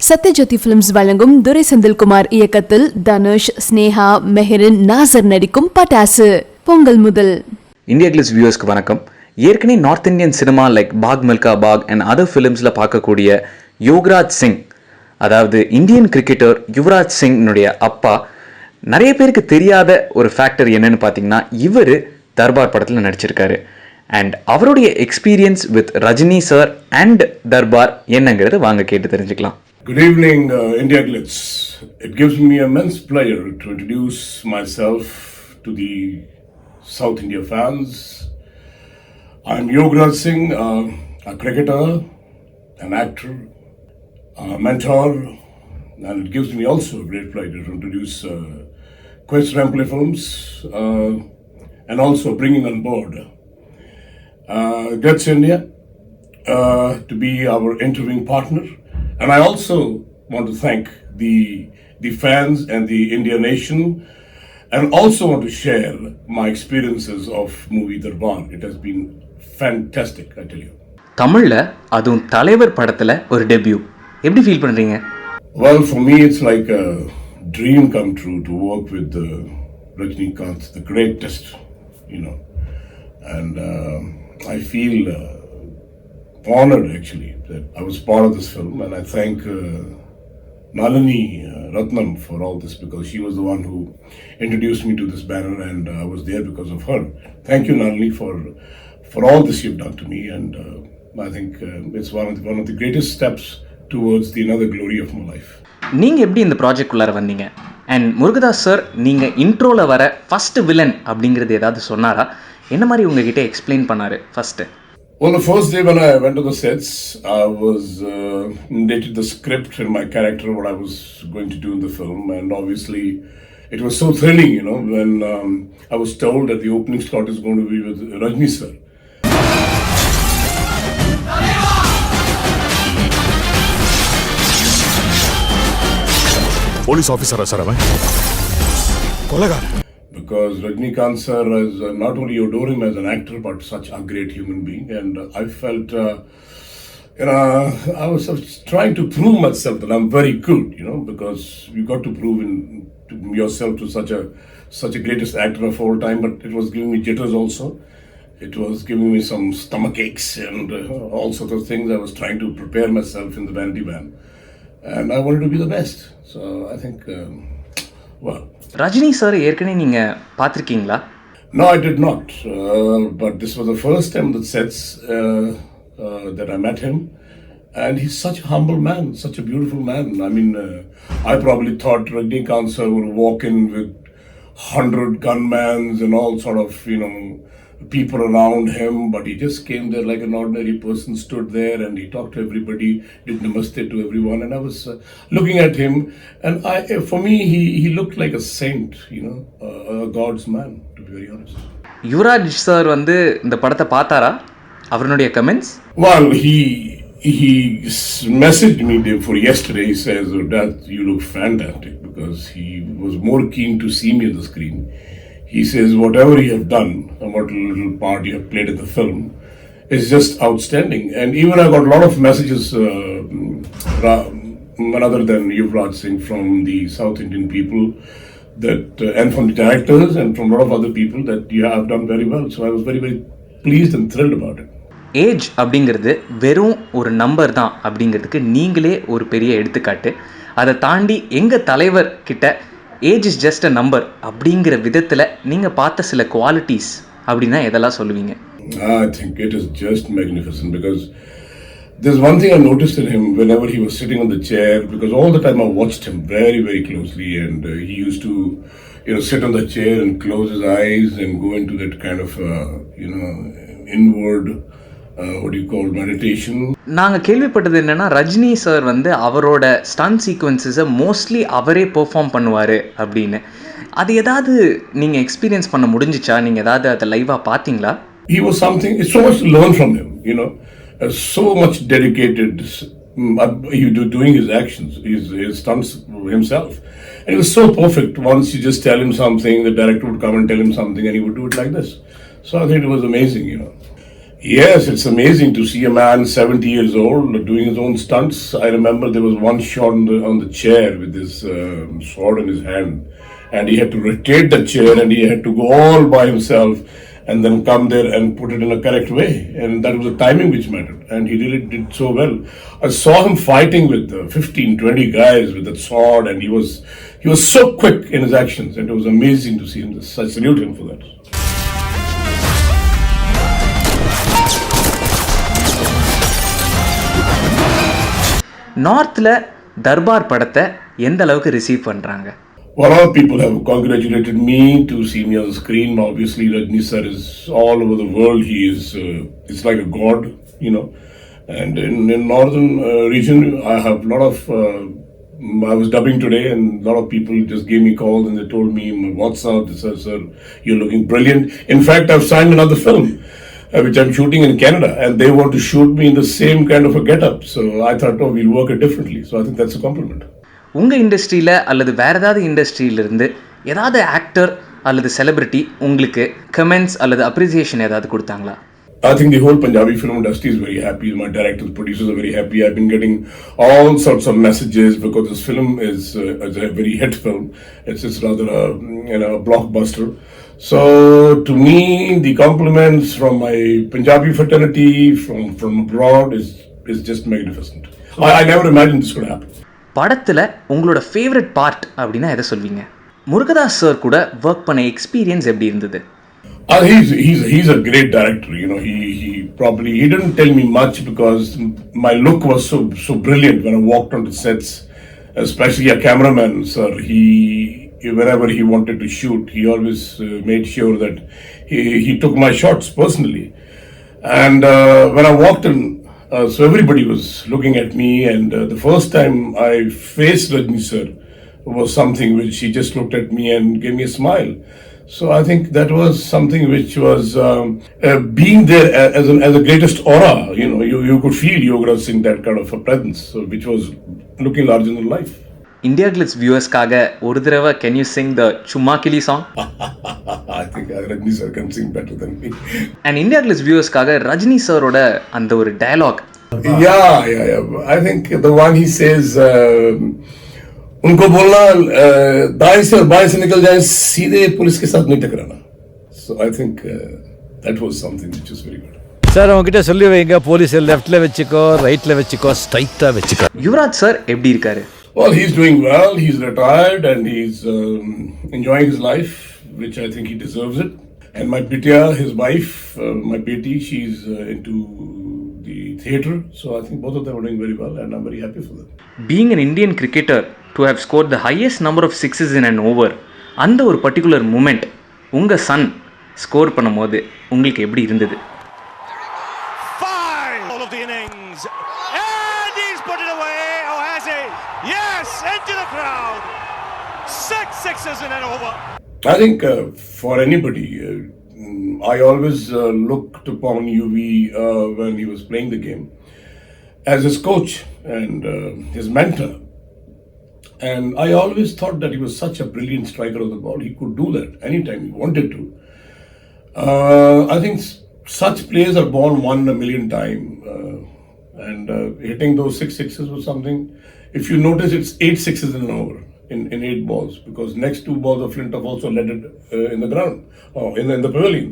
Sathyajothi films வழங்கும் துரை செந்தில்குமார் இயக்கத்தில் தனுஷ், ஸ்னேகா, மெஹரின், நாசர் நடிக்கும் பட்டாசு. பொங்கல் முதல். IndiaGlitz வியூவர்ஸ்க்கு வணக்கம். ஏற்கனவே north Indian cinema like Bhaag Milkha Bhaag and other ஃபிலிம்ஸில் பார்க்கக்கூடிய யோக்ராஜ் சிங், அதாவது இந்தியன் கிரிக்கெட்டர் யுவராஜ் சிங்னுடைய அப்பா. நிறைய பேருக்கு தெரியாத ஒரு ஃபேக்டர் என்னன்னு பார்த்தீங்கன்னா, இவர் தர்பார் படத்தில் நடிச்சிருக்காரு. அண்ட் அவருடைய experience with Rajini sir and Darbar என்னங்கிறது வாங்க கேட்டு தெரிஞ்சுக்கலாம். Good evening, IndiaGlitz. It gives me immense pleasure to introduce myself to the South India fans. I'm Yuvraj Singh, a cricketer, an actor, a mentor, and it gives me also a great pleasure to introduce QuestRempliFilms and also bringing on board Glitz India to be our interviewing partner. And I also want to thank the fans and the Indian nation, and also want to share my experiences of movie Darbar. It has been fantastic, I tell you. தமிழ்ல அதுவும் தலைவர் படத்துல ஒரு debut எப்படி feel பண்றீங்க? Well, for me it's like a dream come true to work with Rajinikanth, the greatest, you know. And I feel honored actually that I was part of this film, and I thank Nalini Ratnam for all this, because she was the one who introduced me to this banner, and I was there because of her. Thank you, Nalini, for all this you've done to me, and I think it's one of the greatest steps towards the another glory of my life. நீங்க எப்படி இந்த project உள்ளார வந்தீங்க? And Murugadoss sir நீங்க இன்ட்ரோல வர first villain அப்படிங்கிறது ஏதாவது சொன்னாரா? என்ன மாதிரி உங்ககிட்ட எக்ஸ்பிளைன் பண்ணாரு first? Well, the first day when I went to the sets, I was narrated the script and my character, what I was going to do in the film, and obviously it was so thrilling, you know, when I was told that the opening slot is going to be with Rajni sir. Police officer sir, Kolagar. Because Rajinikanth sir is not only adore him as an actor, but such a great human being. And I felt, I was trying to prove myself that I'm very good, you know, because you got to prove to yourself to such a greatest actor of all time. But it was giving me jitters also. It was giving me some stomach aches and all sorts of things. I was trying to prepare myself in the vanity van. And I wanted to be the best. So I think, well. Rajini sir ஏற்கனவே நீங்க பார்த்திருக்கீங்களா? No, I did not. But this was the first time that sets that I met him, and he's such a humble man, such a beautiful man. I mean, I probably thought Rajinikanth sir would walk in with 100 gunmans and all sort of, you know, people around him, but he just came there like an ordinary person, stood there, and he talked to everybody, did namaste to everyone, and I was looking at him, and for me he looked like a saint, you know, a God's man, to be very honest. Yuvraj sir வந்து இந்த படத்தை பார்த்தாரா? அவருடைய comments? Well, he messaged me for yesterday. He says, "Oh, Dad, you look fantastic," because he was more keen to see me on the screen. He says, whatever you have done and what little part you have played in the film is just outstanding. And even I got a lot of messages, other than Yuvraj Singh, from the South Indian people, that and from the directors and from a lot of other people, that you have done very well. So I was very, very pleased and thrilled about it. Age அப்படிங்கிறது வெறும் ஒரு number தான் அப்படிங்கிறதுக்கு நீங்களே ஒரு பெரிய எடுத்துக்காட்டு. அதை தாண்டி எங்கள் தலைவர் கிட்ட age is just a number அப்படிங்கிற விதத்தில் நீங்கள் பார்த்த சில குவாலிட்டிஸ் அப்படின்னா எதெல்லாம் சொல்லுவீங்க? I think it is just magnificent, because there's one thing I noticed in him whenever he was sitting on the chair, because all the time I watched him very, very closely, and he used to, you know, sit on the chair and close his eyes and go into that kind of, you know, inward, what do you call, meditation. நாங்கள் கேள்விப்பட்டது என்னென்னா, Rajini sir வந்து அவரோட stun சீக்வன்சஸை mostly அவரே perform பண்ணுவார் அப்படின்னு. அது ஏதாவது நீங்கள் எக்ஸ்பீரியன்ஸ் பண்ண முடிஞ்சிச்சா? நீங்கள் ஏதாவது அதை லைவாக பார்த்தீங்களா? He was something, it's so much to learn from him, you know, so much dedicated, doing his actions, his stunts himself. And it was so perfect. Once you just tell him something, the director would come and tell him something, and he would do it like this. So I think it was amazing, you know. Yes, it's amazing to see a man 70 years old doing his own stunts. I remember there was one shot on the chair with this sword in his hand, and he had to rotate the chair, and he had to go all by himself and then come there and put it in a correct way. And that was the timing which mattered, and he really did so well. I saw him fighting with 15, 20 guys with that sword, and he was so quick in his actions, and it was amazing to see him. I salute him for that. நார்த்தில் தர்பார் படத்தை எந்த அளவுக்கு receive பண்ணுறாங்க? Well, a lot of people have congratulated me to see me on the screen. Obviously, Rajni sir is all over the world. He is, it's like a god, you know. And in northern region, I have a lot of, I was dubbing today, and a lot of people just gave me calls and they told me in my WhatsApp, they said, sir, you're looking brilliant. In fact, I've signed another film, which I'm shooting in Canada, and they want to shoot me in the same kind of a get-up. So I thought, oh, we'll work it differently. So I think that's a compliment. உங்கள் இண்டஸ்ட்ரியில் அல்லது வேறு ஏதாவது இண்டஸ்ட்ரியிலிருந்து ஏதாவது actor அல்லது celebrity உங்களுக்கு comments அல்லது appreciation ஏதாவது கொடுத்தாங்களா? I think the whole Punjabi film industry is very happy. My directors, producers are very happy. I've been getting all sorts of messages because this film is a very hit film. It's rather a blockbuster. So to me, the compliments from my Punjabi fraternity from abroad is just magnificent. I never imagined this could happen. படத்தில் உங்களோட favourite part அப்படின்னா எதை சொல்வீங்க? Murugadoss sir கூட work பண்ண experience எப்படி இருந்தது? He's a great director. You know, he didn't tell me much because my look was so brilliant when I walked onto sets, especially a cameraman, sir. Wherever he wanted to shoot, he always made sure that he took my shots personally. And when I walked in, so everybody was looking at me, and the first time I faced Rajni sir was something which he just looked at me and gave me a smile. So I think that was something which was being there as a greatest aura. You know, you could feel Yuvraj Singh, that kind of a presence, which was looking larger than life. IndiaGlitz viewers-காக ஒரு தடவை can you sing the Chumma Kili song? I think Rajni sir can sing better than me. And IndiaGlitz viewers-காக Rajini சாரோட அந்த ஒரு dialogue. Yeah. I think the one he says, उनको बोलना दाएं से और बाएं से निकल जाए, सीधे पुलिस के साथ नहीं टकराना. So I think that was something which was very good. Sir அவங்ககிட்ட சொல்லி வைங்க, போலீஸ் லெஃப்ட்ல வெச்சுக்கோ, ரைட்ல வெச்சுக்கோ, ஸ்ட்ரைட்டா வெச்சுக்கோ. யுவராஜ் சார் எப்படி இருக்காரு? Well, he's doing well. He's retired and he's enjoying his life, which I think he deserves it. And my Bitya, his wife, my Beti, she's into the theatre. So I think both of them are doing very well, and I'm very happy for them. Being an Indian cricketer to have scored the highest number of sixes in an over, அந்த ஒரு particular moment உங்க Sun score பண்ணும்போது உங்களுக்கு எப்படி இருந்தது? All of the innings, and he's put it away. Oh, has he? Yes, into the crowd. 6 sixes in an over. I think for anybody, I always looked upon UV when he was playing the game as his coach and his mentor. And I always thought that he was such a brilliant striker of the ball. He could do that anytime he wanted to. I think such players are born one in a million times. And hitting those 6 sixes was something. If you notice, it's 8 sixes in an over in 8 balls, because next 2 balls of Flint have also landed in the ground or in the pavilion.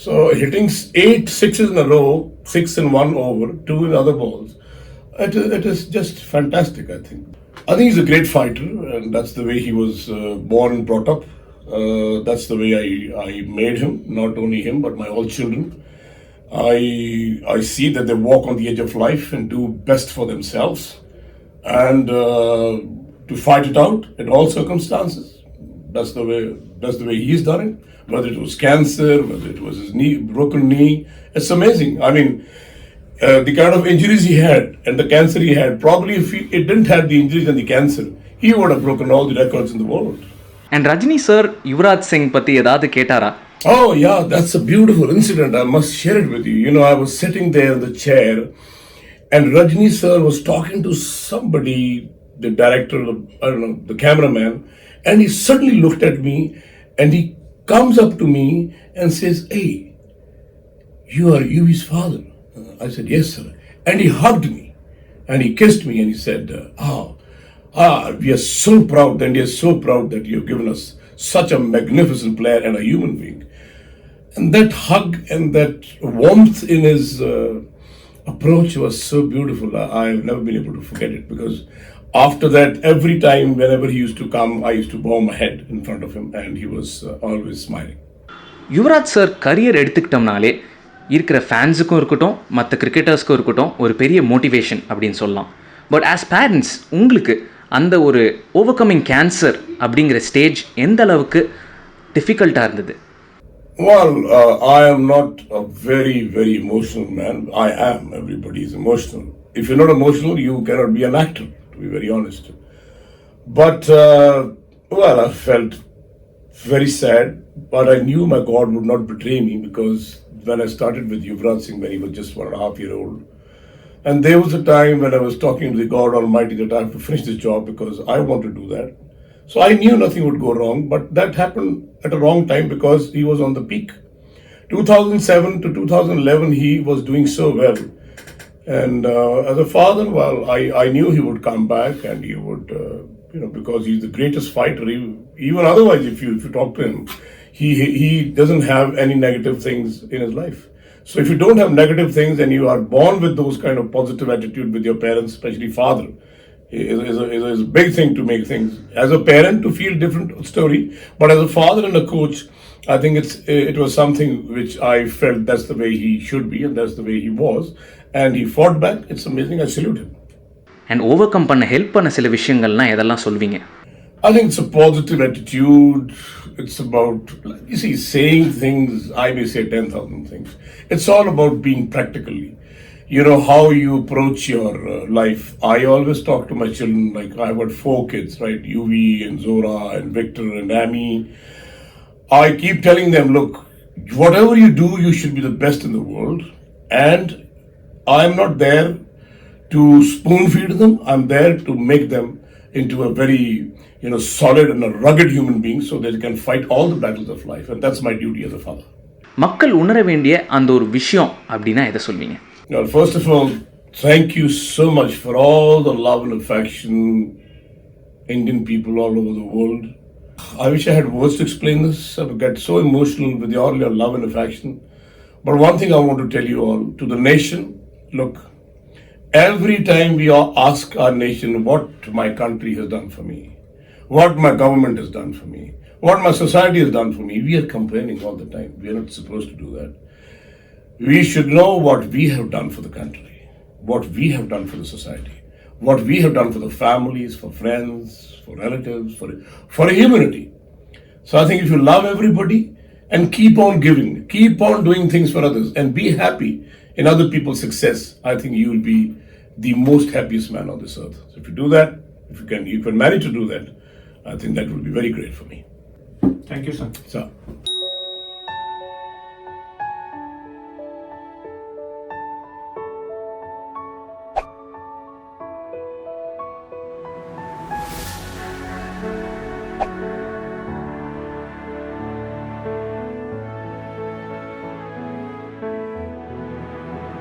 So hitting 8 sixes in a row, 6 in 1 over, 2 in other balls, it is just fantastic. I think he's a great fighter, and that's the way he was born and brought up. That's the way I made him, not only him but my all children. I see that they walk on the edge of life and do best for themselves, and to fight it out in all circumstances. That's the way he's done it. Whether it was cancer, whether it was his broken knee, it's amazing. I mean, the kind of injuries he had and the cancer he had, probably if he didn't have the injuries and the cancer, he would have broken all the records in the world. And Rajini sir, Yuvraj Singh பத்தி ஏதாவது கேட்டாரா? Oh yeah, that's a beautiful incident. I must share it with you. You know, I was sitting there in the chair, and Rajini sir was talking to somebody, the director, I don't know, the cameraman, and he suddenly looked at me, and he comes up to me and says, "Hey, You are Yuvi's father? I said, yes, sir. And he hugged me and he kissed me and he said, we are so proud, and India is so proud that you have given us such a magnificent player and a human being. And that hug and that warmth in his approach was so beautiful. I have never been able to forget it, because after that, every time, whenever he used to come, I used to bow my head in front of him and he was always smiling. Yuvraj sir career எடுத்துக்கிட்டோம்னாலே இருக்கிற ஃபேன்ஸுக்கும் இருக்கட்டும், மற்ற கிரிக்கெட்டர்ஸ்க்கும் இருக்கட்டும், ஒரு பெரிய motivation அப்படின்னு சொல்லலாம். பட் ஆஸ் பேரண்ட்ஸ் உங்களுக்கு அந்த ஒரு ஓவர் கம்மிங் கேன்சர் அப்படிங்கிற ஸ்டேஜ் எந்த அளவுக்கு டிஃபிகல்ட்டாக இருந்தது? Well, I am not a very, very emotional man. I am. Everybody is emotional. If you're not emotional, you cannot be an actor, to be very honest. But, well, I felt very sad, but I knew my God would not betray me, because when I started with Yuvraj Singh when he was just 1.5 years old, and there was a time when I was talking to the God Almighty that I have to finish this job because I want to do that. So I knew nothing would go wrong, but that happened at a wrong time because he was on the peak. 2007 to 2011, he was doing so well. And as a father, well, I knew he would come back and he would, because he's the greatest fighter. Even otherwise, if you talk to him, he doesn't have any negative things in his life. So if you don't have negative things and you are born with those kind of positive attitude with your parents, especially father, is a big thing to make things. As a parent, to feel different story, but as a father and a coach, I think it was something which I felt that's the way he should be and that's the way he was, and he fought back. It's amazing. I salute him. And over come பண்ண help பண்ண சில விஷயங்கள்லாம் எதெல்லாம் சொல்வீங்க? I think it's a positive attitude. It's about, you see, saying things. I may say 10,000 things. It's all about being practically. How you approach your life. I always talk to my children, like I've got 4 kids, right? Yuvi and Zora and Victor and Amy. I keep telling them, look, whatever you do, you should be the best in the world. And I'm not there to spoon feed them. I'm there to make them into a very, solid and a rugged human being so they can fight all the battles of life. And that's my duty as a father. மக்கள் உணர வேண்டிய அந்த ஒரு விஷயம் அப்படின்னா எதை சொல்வீங்க? Well, first of all, thank you so much for all the love and affection, Indian people all over the world. I wish I had words to explain this. I would get so emotional with all your love and affection. But one thing I want to tell you all, to the nation, look, every time we all ask our nation what my country has done for me, what my government has done for me, what my society has done for me, we are complaining all the time. We are not supposed to do that. We should know what we have done for the country, what we have done for the society, what we have done for the families, for friends, for relatives, for humanity. So I think if you love everybody and keep on giving, keep on doing things for others and be happy in other people's success, I think you will be the most happiest man on this earth. So if you do that, if you can manage to do that, I think that will be very great for me. Thank you, sir. So.